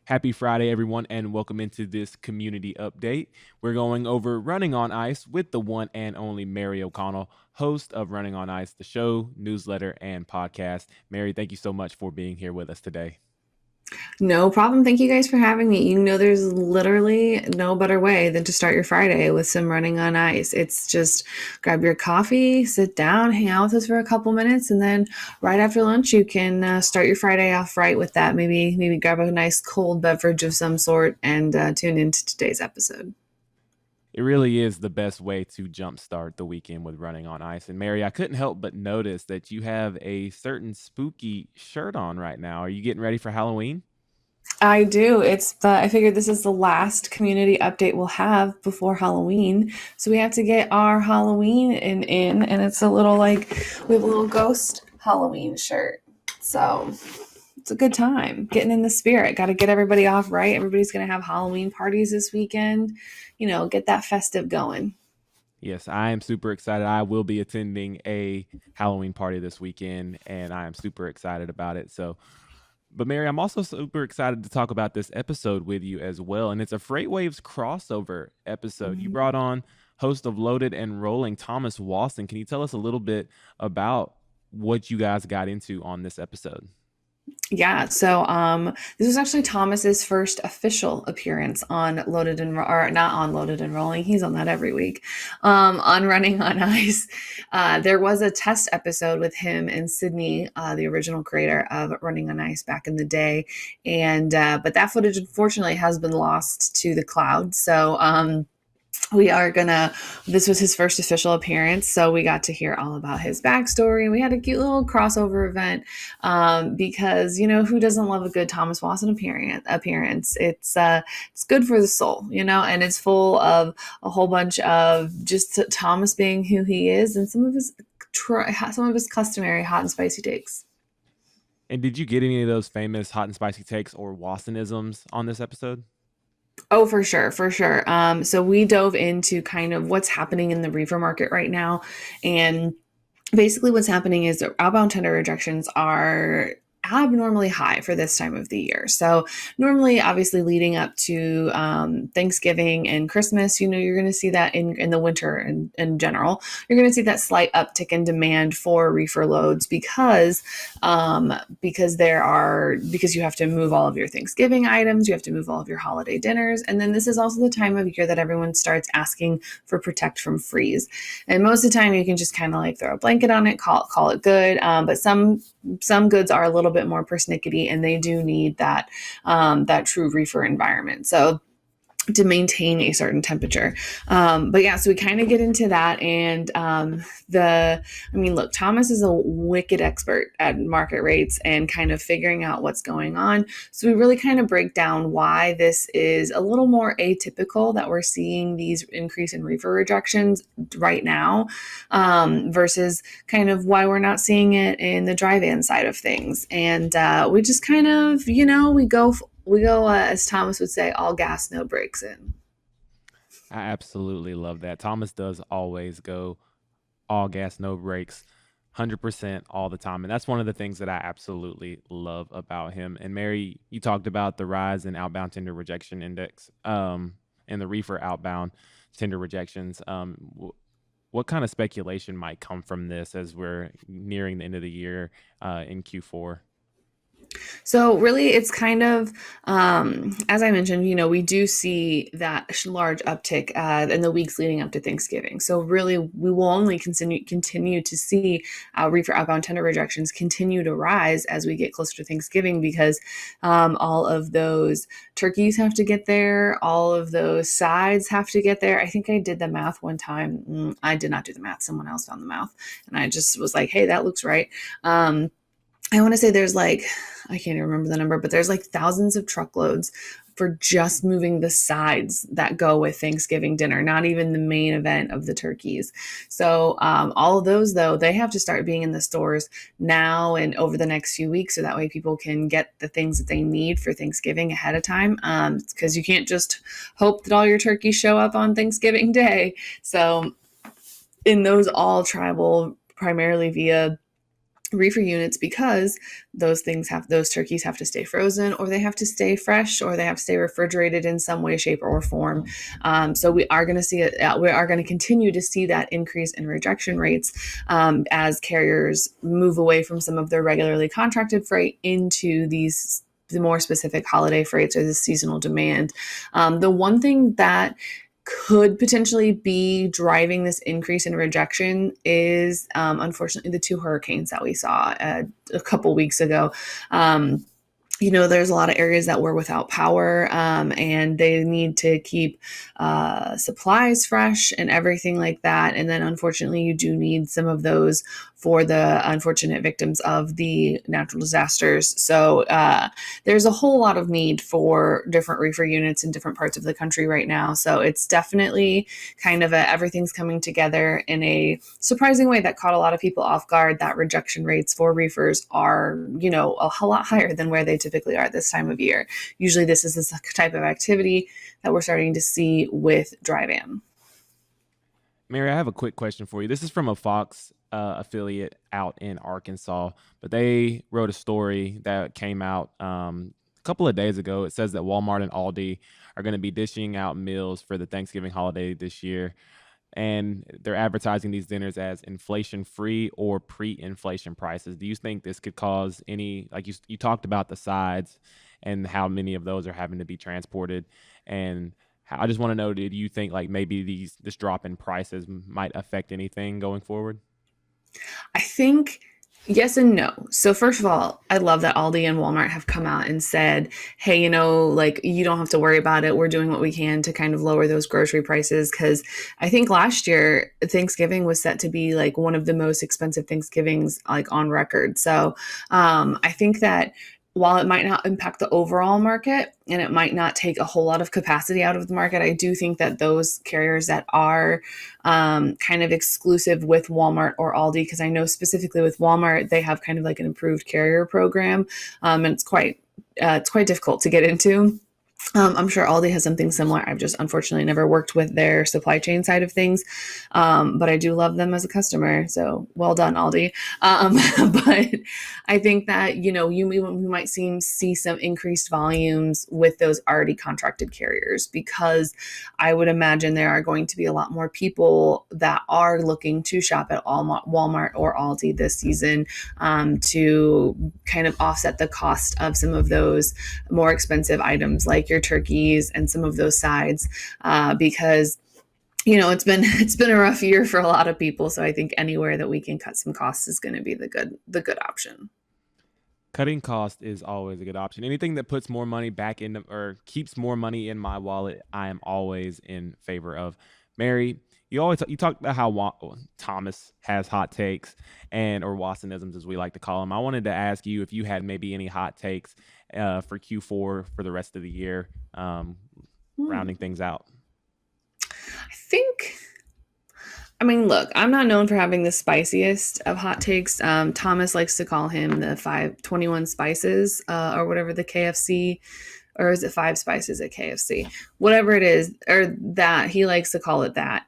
Happy Friday, everyone, and welcome into this community update. We're going over Running on Ice with the one and only Mary O'Connell, host of Running on Ice, the show, newsletter, and podcast. Mary, thank you so much for being here with us today. No problem. Thank you guys for having me. You know, there's literally no better way than to start your Friday with some running on ice. It's just grab your coffee, sit down, hang out with us for a couple minutes, and then right after lunch, you can start your Friday off right with that. Maybe grab a nice cold beverage of some sort and tune into today's episode. It really is the best way to jumpstart the weekend with Running on Ice. And Mary, I couldn't help but notice that you have a certain spooky shirt on right now. Are you getting ready for Halloween? I do. I figured this is the last community update we'll have before Halloween. So we have to get our Halloween in, and it's a little like we have a little ghost Halloween shirt. So it's a good time getting in the spirit. Got to get everybody off right. Everybody's going to have Halloween parties this weekend. You know, get that festive going. Yes, I am super excited. I will be attending a Halloween party this weekend, and I am super excited about it. But Mary, I'm also super excited to talk about this episode with you as well. And it's a FreightWaves crossover episode. You brought on host of Loaded and Rolling, Thomas Wasson. Can you tell us a little bit about what you guys got into on this episode? Yeah, so this was actually Thomas's first official appearance on Loaded and or not on Loaded and Rolling. He's on that every week. On Running on Ice, there was a test episode with him and Sydney, the original creator of Running on Ice back in the day, and but that footage unfortunately has been lost to the cloud. So this was his first official appearance, so we got to hear all about his backstory. We had a cute little crossover event because who doesn't love a good Thomas Wasson appearance. It's good for the soul, and it's full of a whole bunch of just Thomas being who he is and some of his customary hot and spicy takes. And did you get any of those famous hot and spicy takes or Wassonisms on this episode? Oh, for sure, for sure. So we dove into kind of what's happening in the reefer market right now. And basically what's happening is that outbound tender rejections are abnormally high for this time of the year. So normally, obviously leading up to Thanksgiving and Christmas, you're going to see that in the winter in general, you're going to see that slight uptick in demand for reefer loads because you have to move all of your Thanksgiving items, you have to move all of your holiday dinners, and then this is also the time of year that everyone starts asking for protect from freeze. And most of the time, you can just kind of like throw a blanket on it, call it good. But some goods are a little bit more persnickety, and they do need that true reefer environment. So to maintain a certain temperature. But yeah, so we kind of get into that. And look, Thomas is a wicked expert at market rates and kind of figuring out what's going on. So we really kind of break down why this is a little more atypical that we're seeing these increase in reefer rejections right now versus kind of why we're not seeing it in the dry van side of things. And we just kind of, we go, as Thomas would say, all gas, no brakes in. I absolutely love that. Thomas does always go all gas, no brakes, 100% all the time. And that's one of the things that I absolutely love about him. And Mary, you talked about the rise in outbound tender rejection index and the reefer outbound tender rejections. What kind of speculation might come from this as we're nearing the end of the year in Q4? So really, it's kind of, as I mentioned, we do see that large uptick in the weeks leading up to Thanksgiving. So really, we will only continue to see reefer outbound tender rejections continue to rise as we get closer to Thanksgiving because all of those turkeys have to get there, all of those sides have to get there. I think I did the math one time. I did not do the math. Someone else found the math, and I just was like, "Hey, that looks right." I want to say I can't even remember the number, but there's like thousands of truckloads for just moving the sides that go with Thanksgiving dinner, not even the main event of the turkeys. So all of those, though, they have to start being in the stores now and over the next few weeks so that way people can get the things that they need for Thanksgiving ahead of time because you can't just hope that all your turkeys show up on Thanksgiving Day. So in those all travel primarily via reefer units because those turkeys have to stay frozen, or they have to stay fresh, or they have to stay refrigerated in some way, shape, or form. So we are going to see it. We are going to continue to see that increase in rejection rates as carriers move away from some of their regularly contracted freight into the more specific holiday freights or the seasonal demand. The one thing that could potentially be driving this increase in rejection is unfortunately the two hurricanes that we saw a couple weeks ago. There's a lot of areas that were without power, and they need to keep supplies fresh and everything like that. And then, unfortunately, you do need some of those for the unfortunate victims of the natural disasters. So there's a whole lot of need for different reefer units in different parts of the country right now. So it's definitely kind of everything's coming together in a surprising way that caught a lot of people off guard, that rejection rates for reefers are, a lot higher than where they typically are this time of year. Usually this is this type of activity that we're starting to see with dry van. Mary, I have a quick question for you. This is from a Fox affiliate out in Arkansas, but they wrote a story that came out a couple of days ago. It says that Walmart and Aldi are going to be dishing out meals for the Thanksgiving holiday this year, and they're advertising these dinners as inflation-free or pre-inflation prices. Do you think this could cause any, like you talked about the sides and how many of those are having to be transported, and I just want to know, did you think like maybe this drop in prices might affect anything going forward? I think yes and no. So first of all, I love that Aldi and Walmart have come out and said, "Hey, like you don't have to worry about it. We're doing what we can to kind of lower those grocery prices." Because I think last year Thanksgiving was set to be like one of the most expensive Thanksgivings like on record. So I think that while it might not impact the overall market and it might not take a whole lot of capacity out of the market, I do think that those carriers that are kind of exclusive with Walmart or Aldi, because I know specifically with Walmart, they have kind of like an improved carrier program, and it's quite difficult to get into. I'm sure Aldi has something similar. I've just unfortunately never worked with their supply chain side of things, but I do love them as a customer. So well done, Aldi. But I think that you might see some increased volumes with those already contracted carriers, because I would imagine there are going to be a lot more people that are looking to shop at Walmart or Aldi this season to kind of offset the cost of some of those more expensive items like your turkeys and some of those sides, because it's been a rough year for a lot of people. So I think anywhere that we can cut some costs is going to be the good option. Cutting cost is always a good option. Anything that puts more money back in or keeps more money in my wallet, I am always in favor of. Mary, you talked about how Thomas has hot takes and or Wassonisms as we like to call them. I wanted to ask you if you had maybe any hot takes for Q4 for the rest of the year, rounding things out. I think I mean, look, I'm not known for having the spiciest of hot takes. Thomas likes to call him the 521 spices, or whatever the KFC, or is it five spices at KFC? Whatever it is, or that he likes to call it that.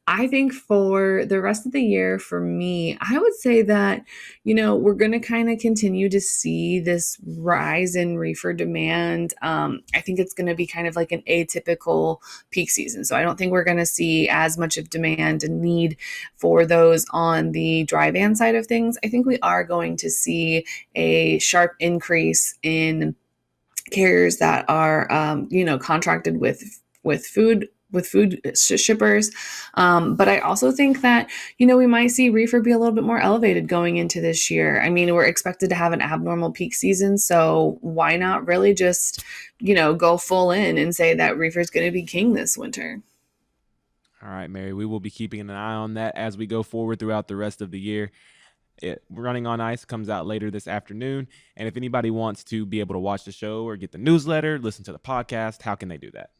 I think for the rest of the year, for me, I would say that, we're going to kind of continue to see this rise in reefer demand. I think it's going to be kind of like an atypical peak season. So I don't think we're going to see as much of demand and need for those on the dry van side of things. I think we are going to see a sharp increase in carriers that are, contracted with food shippers. But I also think that, we might see reefer be a little bit more elevated going into this year. I mean, we're expected to have an abnormal peak season. So why not really just, go full in and say that reefer is going to be king this winter? All right, Mary, we will be keeping an eye on that as we go forward throughout the rest of the year. Running on Ice comes out later this afternoon. And if anybody wants to be able to watch the show or get the newsletter, listen to the podcast, how can they do that?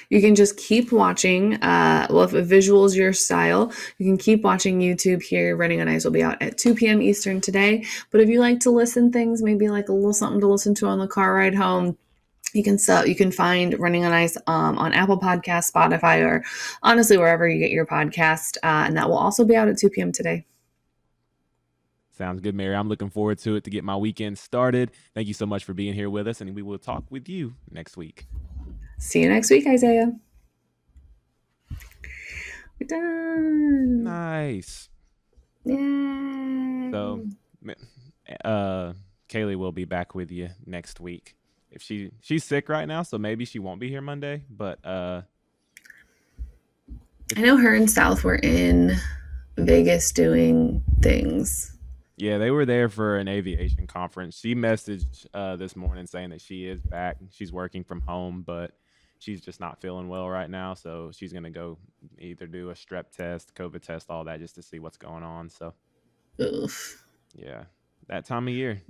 You can just keep watching. If a visual is your style, you can keep watching YouTube here. Running on Ice will be out at 2 p.m. Eastern today. But if you like to listen things, maybe like a little something to listen to on the car ride home, you can find Running on Ice on Apple Podcasts, Spotify, or honestly wherever you get your podcast. And that will also be out at 2 p.m. today. Sounds good, Mary. I'm looking forward to it to get my weekend started. Thank you so much for being here with us, and we will talk with you next week. See you next week, Isaiah. We're done. Nice. So, Yay. uh, Kaylee will be back with you next week. If she's sick right now, so maybe she won't be here Monday. But I know her and South were in Vegas doing things. yeah, they were there for an aviation conference. She messaged this morning saying that she is back. She's working from home, but she's just not feeling well right now. So she's gonna go either do a strep test, COVID test, all that, just to see what's going on. So Oof. yeah, that time of year.